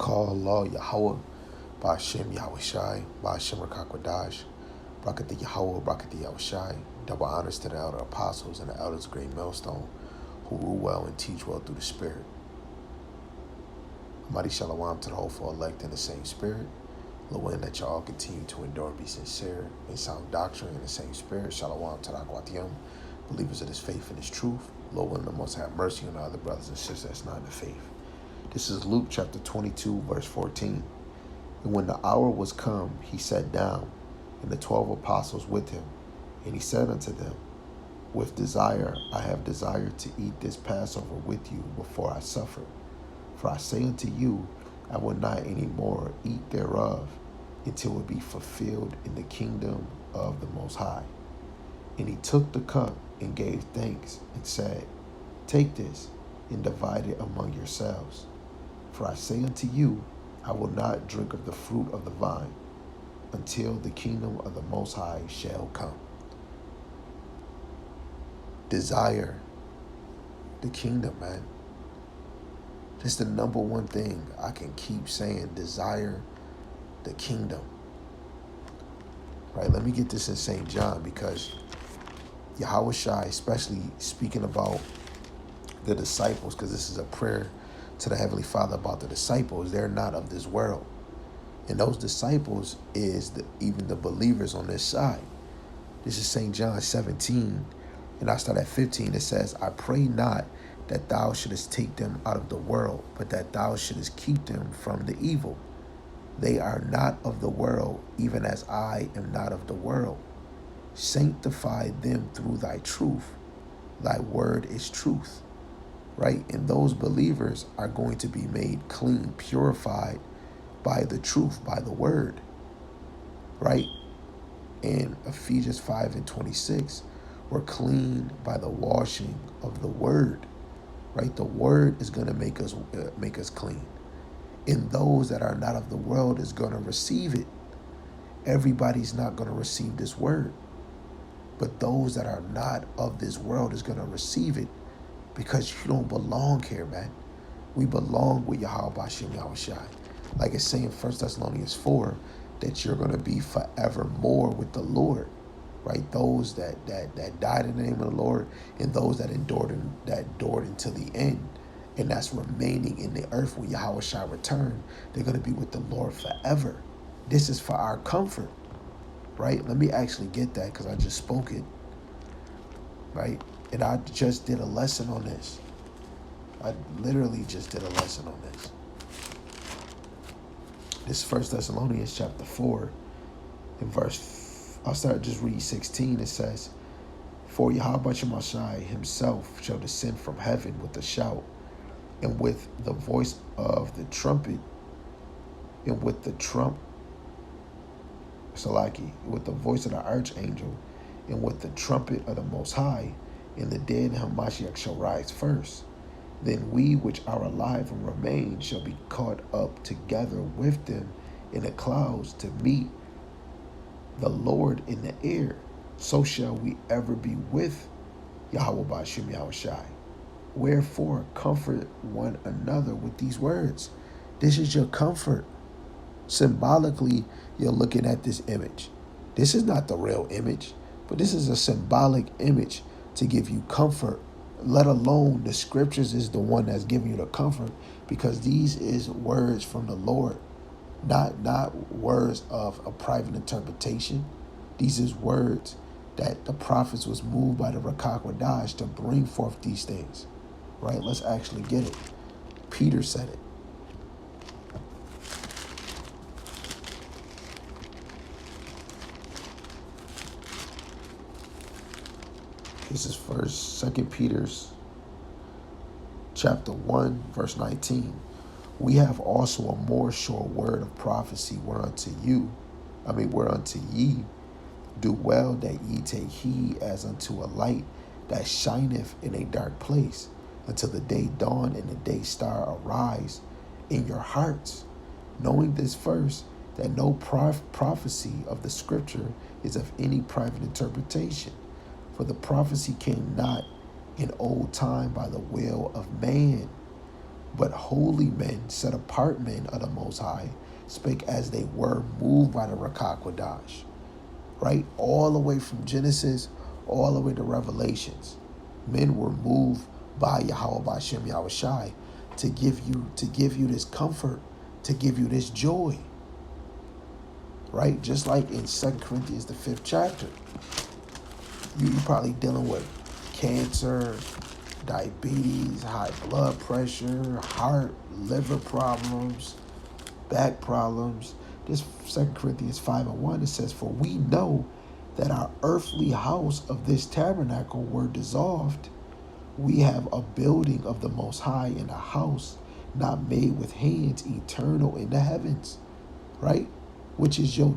Call Law Yahweh, Ba'ashem Yahushai, Ba'ashem Rakakwadash, Brakati Yahweh, Brakati Yahushai. Double honors to the elder apostles and the elders of Great Millstone who rule well and teach well through the Spirit. Mighty Shalom to the hopeful elect in the same Spirit. Lord, that y'all continue to endure and be sincere in sound doctrine in the same Spirit. Shalom to the Akwatiyam, believers of this faith and this truth. Lord, willing the most have mercy on the other brothers and sisters that's not in the faith. This is Luke chapter 22, verse 14. And when the hour was come, he sat down, and the 12 apostles with him. And he said unto them, With desire I have desired to eat this Passover with you before I suffer. For I say unto you, I will not any more eat thereof until it be fulfilled in the kingdom of the Most High. And he took the cup and gave thanks and said, Take this and divide it among yourselves. For I say unto you, I will not drink of the fruit of the vine until the kingdom of the Most High shall come. Desire the kingdom, man. Just the number one thing I can keep saying, desire the kingdom. Right, let me get this in St. John, because Yahushua, especially speaking about the disciples, because this is a prayer to the Heavenly Father about the disciples. They're not of this world. And those disciples is even the believers on this side. This is St. John 17, and I start at 15. It says, I pray not that thou shouldest take them out of the world, but that thou shouldest keep them from the evil. They are not of the world, even as I am not of the world. Sanctify them through thy truth. Thy word is truth. Right? And those believers are going to be made clean, purified by the truth, by the word. Right? In Ephesians 5:26, we're clean by the washing of the word. Right? The word is going to make us clean. And those that are not of the world is going to receive it. Everybody's not going to receive this word. But those that are not of this world is going to receive it, because you don't belong here, man. We belong with Yahweh Ba'ashem Yahushai. Like it's saying 1 Thessalonians 4, that you're going to be forevermore with the Lord. Right? Those that died in the name of the Lord, and those that endured until the end. And that's remaining in the earth when Yahweh shall return. They're going to be with the Lord forever. This is for our comfort. Right? Let me actually get that, because I just spoke it. Right? And I just did a lesson on this. I literally just did a lesson on this. This 1 Thessalonians chapter 4, in verse, I'll start just read 16. It says, For Yahweh Shemashai himself shall descend from heaven with a shout, and with the voice of the trumpet, and with the with the voice of the archangel, and with the trumpet of the Most High, and the dead in Hamashiach shall rise first. Then we which are alive and remain shall be caught up together with them in the clouds to meet the Lord in the air. So shall we ever be with Yahweh Ba'ashem Yahushai. Wherefore comfort one another with these words. This is your comfort. Symbolically, you're looking at this image. This is not the real image, but this is a symbolic image to give you comfort, let alone the scriptures is the one that's giving you the comfort, because these is words from the Lord, not words of a private interpretation. These is words that the prophets was moved by the Rakakwadash to bring forth these things. Right? Let's actually get it. Peter said it. This is Second Peter's chapter 1, verse 19. We have also a more sure word of prophecy, whereunto ye do well that ye take heed, as unto a light that shineth in a dark place, until the day dawn and the day star arise in your hearts, knowing this first, that no prophecy of the scripture is of any private interpretation. For the prophecy came not in old time by the will of man, But holy men, set apart men of the Most High, spake as they were moved by the Rakah Kodash. Right? All the way from Genesis, all the way to Revelations. Men were moved by Yahweh Bashem Yahushai to give you this comfort, to give you this joy. Right? Just like in 2 Corinthians, the 5th chapter. You probably dealing with cancer, diabetes, high blood pressure, heart, liver problems, back problems. This 2 Corinthians 5:1, it says, "For we know that our earthly house of this tabernacle were dissolved. We have a building of the Most High in a house not made with hands, eternal in the heavens." Right? Which is your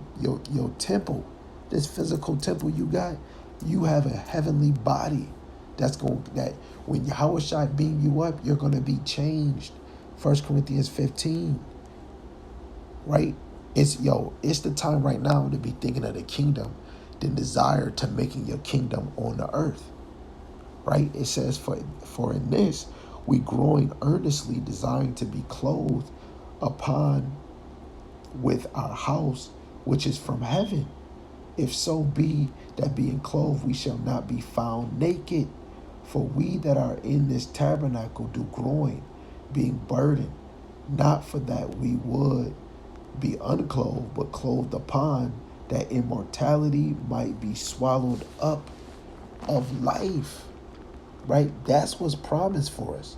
temple. This physical temple you got, you have a heavenly body. That when Yahweh Shai beam you up, you're gonna be changed. 1 Corinthians 15. Right? It's the time right now to be thinking of the kingdom, the desire to making your kingdom on the earth. Right? It says, for in this we growing earnestly, desiring to be clothed upon with our house which is from heaven. If so be that being clothed we shall not be found naked. For we that are in this tabernacle do growing, being burdened, not for that we would be unclothed, but clothed upon, that immortality might be swallowed up of life. Right? That's what's promised for us.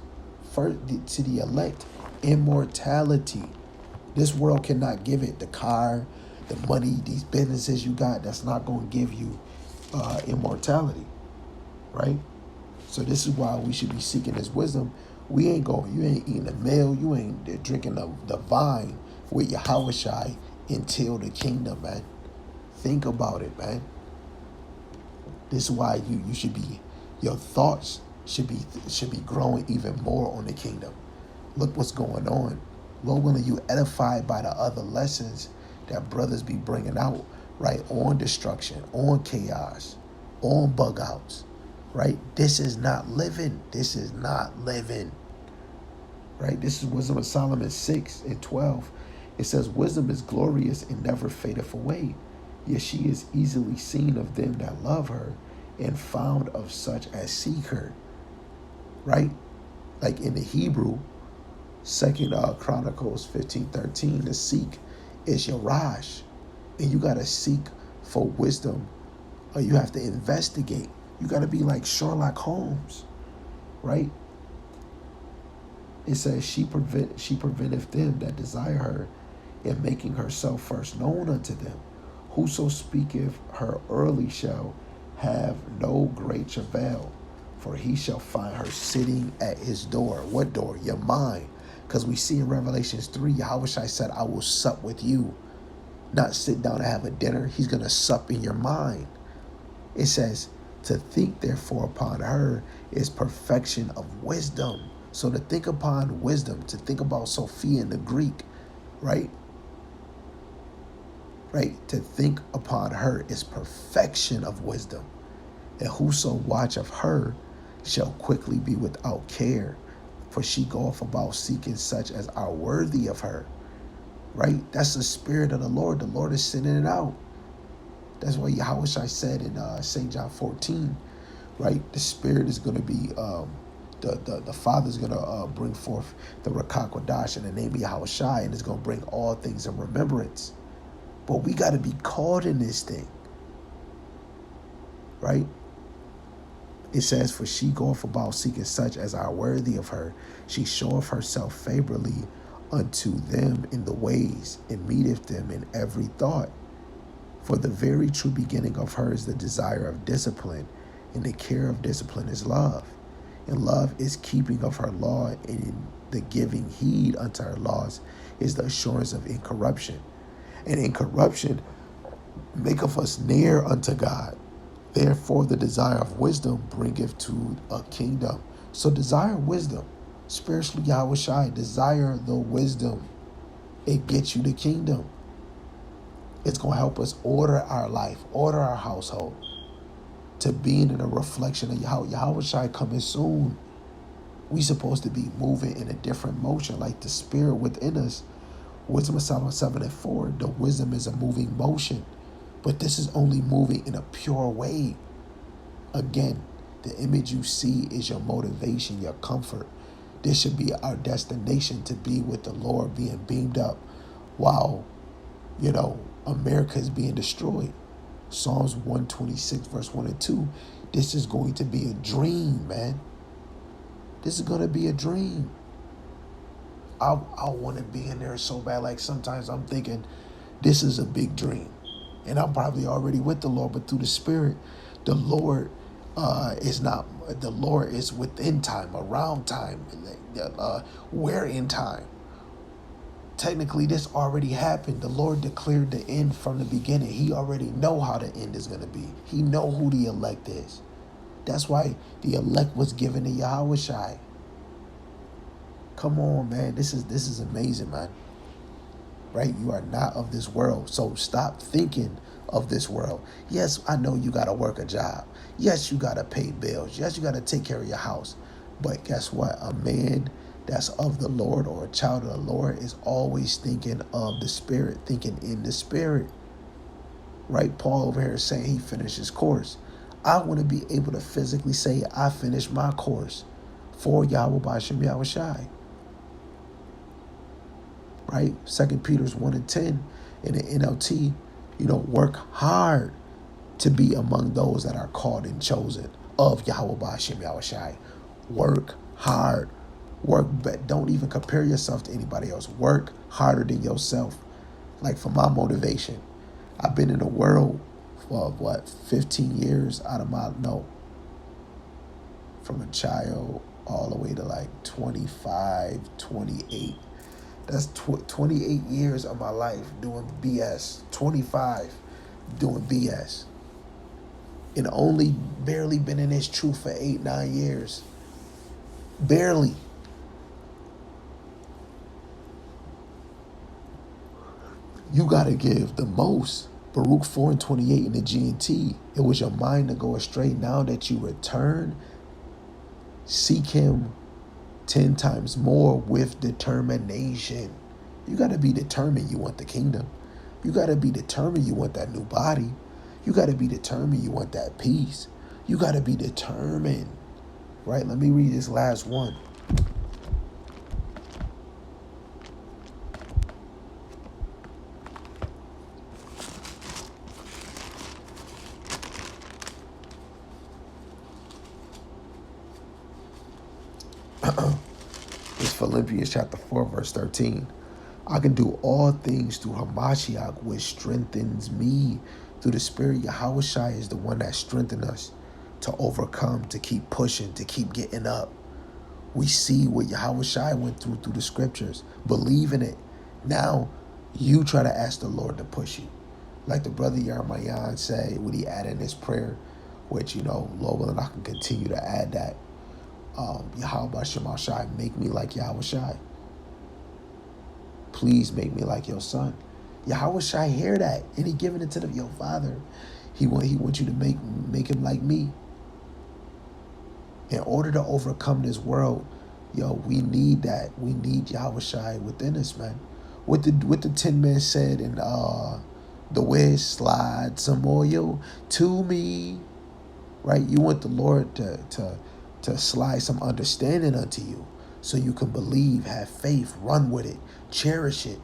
First, to the elect, immortality. This world cannot give it. The car, the money, these businesses you got, that's not going to give you immortality. Right? So this is why we should be seeking this wisdom. You ain't eating the meal, you ain't drinking the vine with Yahweh Shai until the kingdom, man. Think about it, man. This is why you should be, your thoughts should be growing even more on the kingdom. Look what's going on. Lord willing, you edified by the other lessons that brothers be bringing out, right? On destruction, on chaos, on bug outs, right? This is not living. This is not living, right? This is Wisdom of Solomon 6:12. It says, "Wisdom is glorious and never fadeth away. Yet she is easily seen of them that love her, and found of such as seek her." Right? Like in the Hebrew, 2 Chronicles 15:13, the seek is Yarash. And you got to seek for wisdom, or you have to investigate. You got to be like Sherlock Holmes, right? It says, she preventeth them that desire her, in making herself first known unto them. Whoso speaketh her early shall have no great travail, for he shall find her sitting at his door. What door? Your mind. Because we see in Revelations 3, Yahweh Shai said, "I will sup with you." Not sit down and have a dinner. He's going to sup in your mind. It says, "To think therefore upon her is perfection of wisdom." So to think upon wisdom, to think about Sophia in the Greek, right? Right? To think upon her is perfection of wisdom. And whoso watch of her shall quickly be without care, for she goeth about seeking such as are worthy of her. Right? That's the spirit of the Lord. The Lord is sending it out. That's why Yahweh Shai said in St. John 14, right? The spirit is going to be, the Father's going to bring forth the Rakah Kodash in the name of Yahweh Shai, and it's going to bring all things in remembrance. But we got to be caught in this thing. Right? It says, "For she goeth about seeking such as are worthy of her. She showeth herself favorably unto them in the ways, and meeteth them in every thought. For the very true beginning of her is the desire of discipline, and the care of discipline is love. And love is keeping of her law, and the giving heed unto her laws is the assurance of incorruption. And incorruption maketh us near unto God. Therefore the desire of wisdom bringeth to a kingdom." So desire wisdom. Spiritually, Yahweh Shai, desire the wisdom. It gets you the kingdom. It's going to help us order our life, order our household, to being in a reflection of Yahweh. Yahweh Shai coming soon. We supposed to be moving in a different motion, like the spirit within us. Wisdom of Solomon 7 and 4, the wisdom is a moving motion. But this is only moving in a pure way. Again, the image you see is your motivation, your comfort. This should be our destination, to be with the Lord, being beamed up while, America is being destroyed. Psalms 126, verse 1 and 2. This is going to be a dream, man. This is going to be a dream. I want to be in there so bad. Like sometimes I'm thinking, this is a big dream. And I'm probably already with the Lord, but through the Spirit, the Lord the Lord is within time, around time, where in time. Technically, this already happened. The Lord declared the end from the beginning. He already know how the end is going to be. He know who the elect is. That's why the elect was given to Yahushai. Come on, man. This is amazing, man. Right? You are not of this world. So stop thinking of this world. Yes, I know you got to work a job. Yes, you got to pay bills. Yes, you got to take care of your house. But guess what? A man that's of the Lord, or a child of the Lord, is always thinking of the Spirit, thinking in the Spirit. Right? Paul over here is saying he finished his course. I want to be able to physically say I finished my course for Yahweh B'Shem Yahushai. Right? 2 Peter 1 and 10 in the NLT, work hard to be among those that are called and chosen of Yahweh B'Shem Yahushai. Work hard. Don't even compare yourself to anybody else. Work harder than yourself. Like for my motivation, I've been in the world for 15 years from a child all the way to like 25, 28. That's 28 years of my life doing BS. 25 doing BS. And only barely been in this truth for 8, 9 years. Barely. You got to give the most. Baruch 4 and 28 in the GNT. It was your mind to go astray. Now that you return, seek him 10 times more with determination. You got to be determined you want the kingdom. You got to be determined you want that new body. You got to be determined you want that peace. You got to be determined. Right? Let me read this last one. It's Philippians chapter 4, verse 13. I can do all things through Hamashiach, which strengthens me. Through the Spirit, Yahushua is the one that strengthens us to overcome, to keep pushing, to keep getting up. We see what Yahushua went through the scriptures. Believe in it. Now, you try to ask the Lord to push you. Like the brother Yarmayan said, when he added in his prayer, which, Lord willing, I can continue to add that. Yahweh Shemashai, make me like Yahushua. Please make me like your son. Yahushua hear that, and he giving it to your father. He want you to make him like me. In order to overcome this world, we need that. We need Yahushua within us, man. What the 10 men said in the Wiz, slide some oil to me. Right? You want the Lord to slide some understanding unto you, so you can believe, have faith, run with it, cherish it.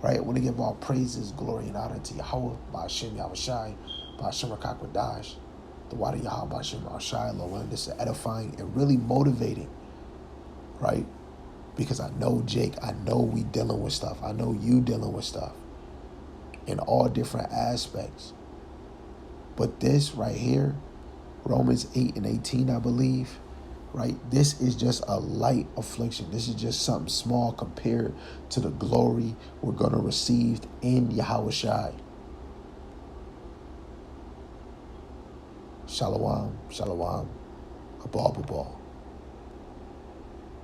Right? I want to give all praises, glory, and honor to Yahweh, B'Shem Yahushai, B'Shem Rakakwadash, the Wadi Yahweh, B'Shem Yahushai, Lord. This is edifying and really motivating, right? Because I know Jake, I know we dealing with stuff. I know you dealing with stuff in all different aspects. But this right here, Romans 8 and 18, I believe, right? This is just a light affliction. This is just something small compared to the glory we're going to receive in Yahushua. Shalom, shalom, abal, abal.